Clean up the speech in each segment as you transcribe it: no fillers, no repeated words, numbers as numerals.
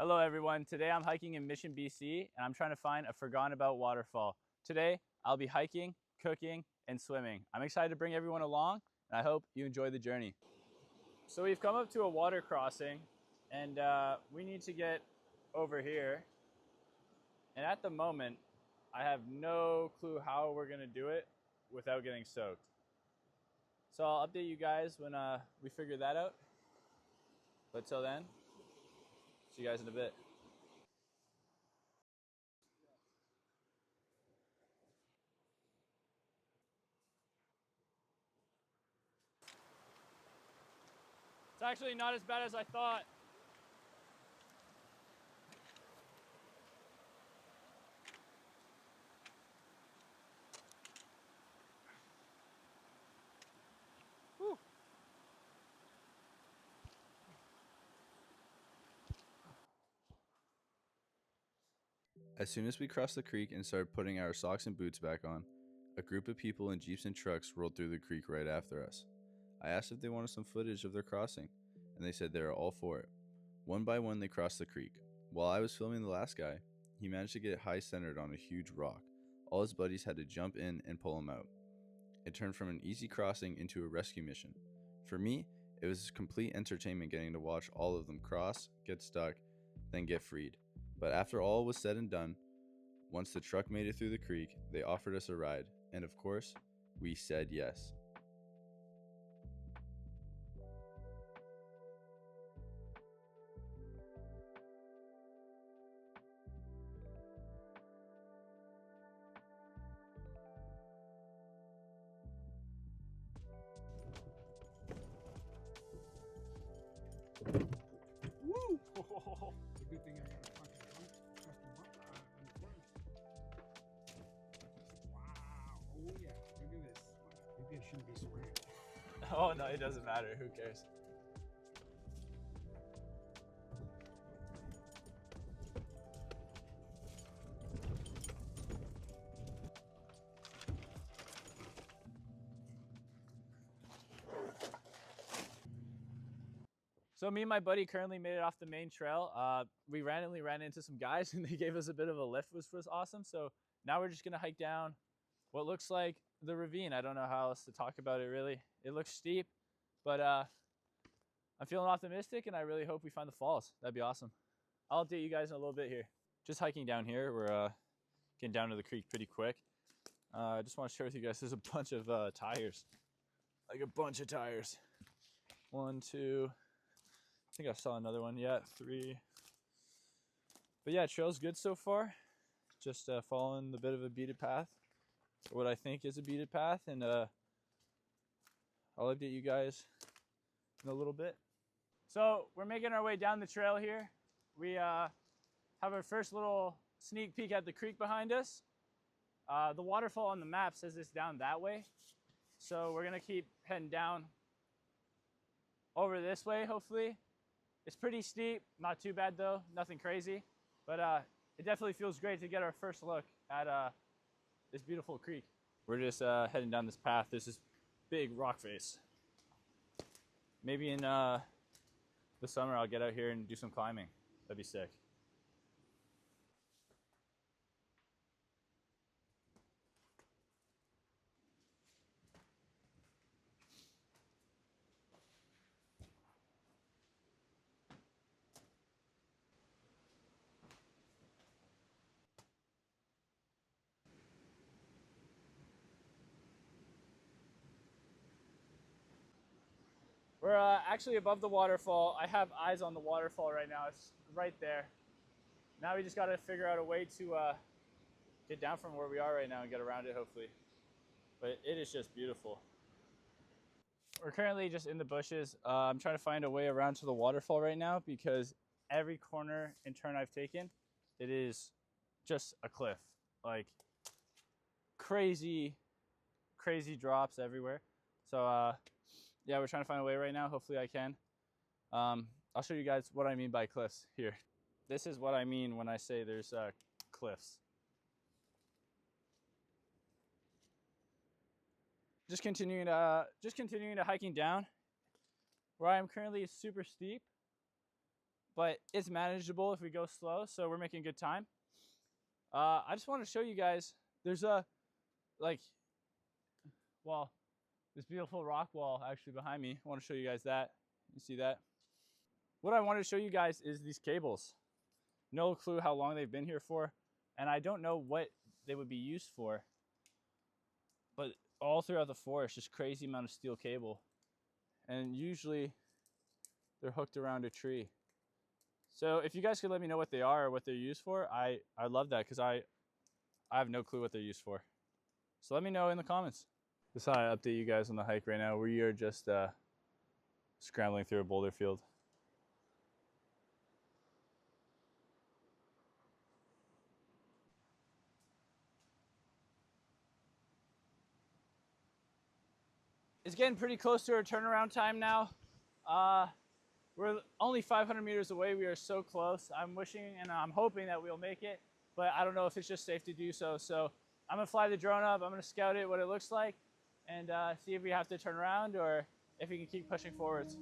Hello everyone, today I'm hiking in Mission, BC, and I'm trying to find a forgotten about waterfall. Today, I'll be hiking, cooking, and swimming. I'm excited to bring everyone along, and I hope you enjoy the journey. So we've come up to a water crossing, and we need to get over here. And at the moment, I have no clue how we're gonna do it without getting soaked. So I'll update you guys when we figure that out. But till then, see you guys in a bit. It's actually not as bad as I thought. Whew. As soon as we crossed the creek and started putting our socks and boots back on, a group of people in jeeps and trucks rolled through the creek right after us. I asked if they wanted some footage of their crossing, and they said they were all for it. One by one, they crossed the creek. While I was filming the last guy, he managed to get high centered on a huge rock. All his buddies had to jump in and pull him out. It turned from an easy crossing into a rescue mission. For me, it was complete entertainment getting to watch all of them cross, get stuck, then get freed. But after all was said and done, once the truck made it through the creek, they offered us a ride, and of course, we said yes. Woo! It's a good thing I got a fucking custom Wow! Oh yeah! Look at this. Maybe I shouldn't be swearing. Oh no, it doesn't matter. Who cares? So me and my buddy currently made it off the main trail. We randomly ran into some guys and they gave us a bit of a lift, which was awesome. So now we're just gonna hike down what looks like the ravine. I don't know how else to talk about it really. It looks steep, but I'm feeling optimistic and I really hope we find the falls. That'd be awesome. I'll update you guys in a little bit here. Just hiking down here. We're getting down to the creek pretty quick. I just want to share with you guys, there's a bunch of tires. Like a bunch of tires. 1, 2, I think I saw another one. Yeah, 3. But yeah, trail's good so far. Just following the bit of a beaded path. Or what I think is a beaded path. And I'll update you guys in a little bit. So we're making our way down the trail here. We have our first little sneak peek at the creek behind us. The waterfall on the map says it's down that way. So we're gonna keep heading down over this way, hopefully. It's pretty steep, not too bad though, nothing crazy. But it definitely feels great to get our first look at this beautiful creek. We're just heading down this path. There's this big rock face. Maybe in the summer I'll get out here and do some climbing. That'd be sick. We're actually above the waterfall. I have eyes on the waterfall right now. It's right there. Now we just got to figure out a way to get down from where we are right now and get around it, hopefully. But it is just beautiful. We're currently just in the bushes. I'm trying to find a way around to the waterfall right now because every corner and turn I've taken, it is just a cliff. Like crazy, crazy drops everywhere. So yeah, we're trying to find a way right now. Hopefully I can. I'll show you guys what I mean by cliffs here. This is what I mean when I say there's cliffs. Just continuing to hiking down. Where I am currently is super steep, but it's manageable if we go slow, so we're making good time. I just want to show you guys, there's a, well, this beautiful rock wall actually behind me. I want to show you guys that. You see that? What I wanted to show you guys is these cables. No clue how long they've been here for, and I don't know what they would be used for, but all throughout the forest, just crazy amount of steel cable. And usually they're hooked around a tree. So if you guys could let me know what they are or what they're used for, I love that, because I have no clue what they're used for. So let me know in the comments. Just thought I'd update you guys on the hike right now. We are just scrambling through a boulder field. It's getting pretty close to our turnaround time now. We're only 500 meters away. We are so close. I'm wishing and I'm hoping that we'll make it, but I don't know if it's just safe to do so. So I'm gonna fly the drone up. I'm gonna scout it, what it looks like, and see if we have to turn around or if we can keep pushing forwards.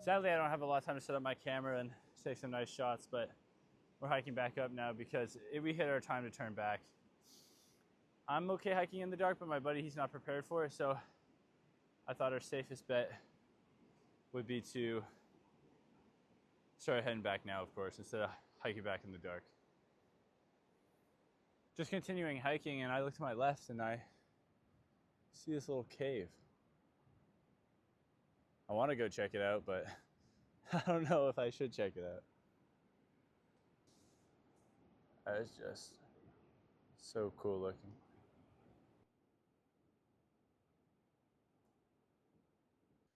Sadly, I don't have a lot of time to set up my camera and take some nice shots, but we're hiking back up now because we hit our time to turn back. I'm okay hiking in the dark, but my buddy, he's not prepared for it, so I thought our safest bet would be to start heading back now, of course, instead of hiking back in the dark. Just continuing hiking, and I look to my left and I see this little cave. I want to go check it out, but I don't know if I should check it out. It's just so cool looking.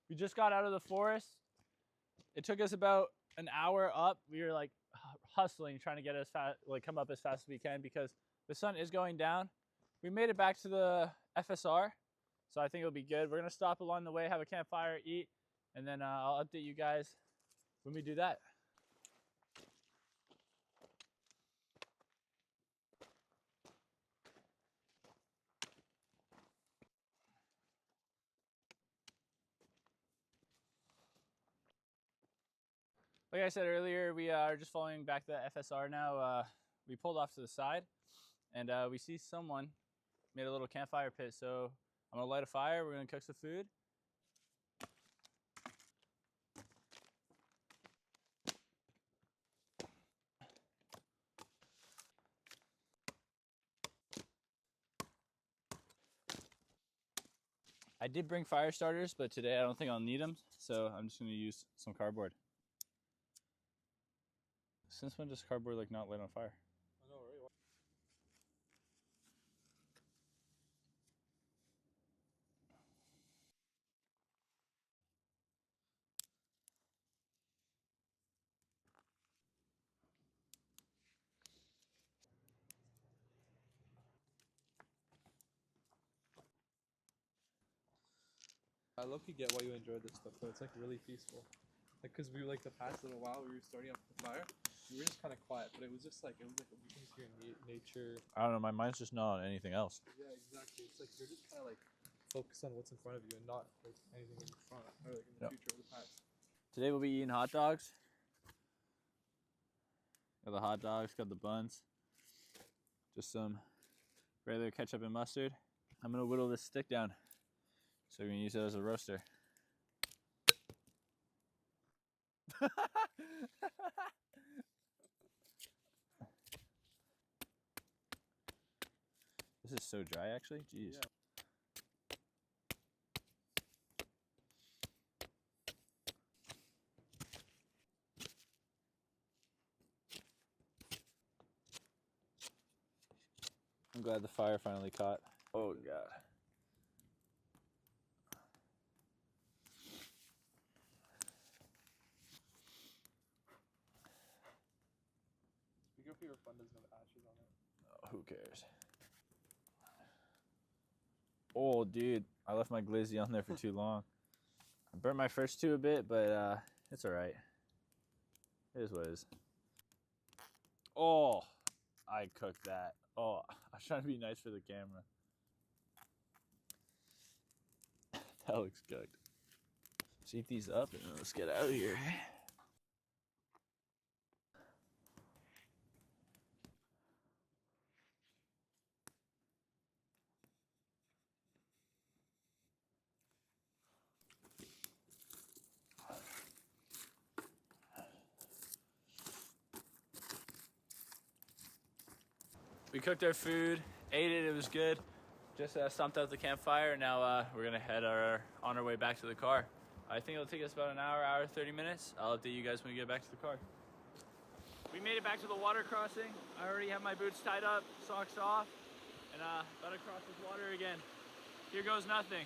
We just got out of the forest. It took us about an hour up. We were like hustling, trying to get as fast, like come up as fast as we can because the sun is going down. We made it back to the FSR, so I think it'll be good. We're gonna stop along the way, have a campfire, eat, and then I'll update you guys when we do that. Like I said earlier, we are just following back the FSR now. We pulled off to the side, and we see someone made a little campfire pit. So I'm gonna light a fire. We're gonna cook some food. I did bring fire starters, but today I don't think I'll need them, so I'm just gonna use some cardboard. Since when does cardboard like not light on fire? I know, right? I low-key get why you enjoyed this stuff, though. It's like really peaceful. Like, cause we were like the past little while we were starting up the fire, we were just kind of quiet, but it was like we can just hear nature. I don't know. My mind's just not on anything else. Yeah, exactly. It's like you're just kind of like focused on what's in front of you and not like anything in front or like in the future or the past. Today we'll be eating hot dogs. Got the hot dogs, got the buns. Just some regular ketchup and mustard. I'm gonna whittle this stick down so we can use it as a roaster. This is so dry, actually. Jeez. Yeah. I'm glad the fire finally caught. Oh, God. Be careful your phone doesn't have ashes on it. Oh, who cares? Oh, dude. I left my glizzy on there for too long. I burnt my first two a bit, but it's all right. It is what it is. Oh, I cooked that. Oh, I was trying to be nice for the camera. That looks cooked. Let's eat these up and let's get out of here. We cooked our food, ate it, it was good. Just stomped out the campfire, and now we're gonna head on our way back to the car. I think it'll take us about an hour, 30 minutes. I'll update you guys when we get back to the car. We made it back to the water crossing. I already have my boots tied up, socks off, and about to cross this water again. Here goes nothing.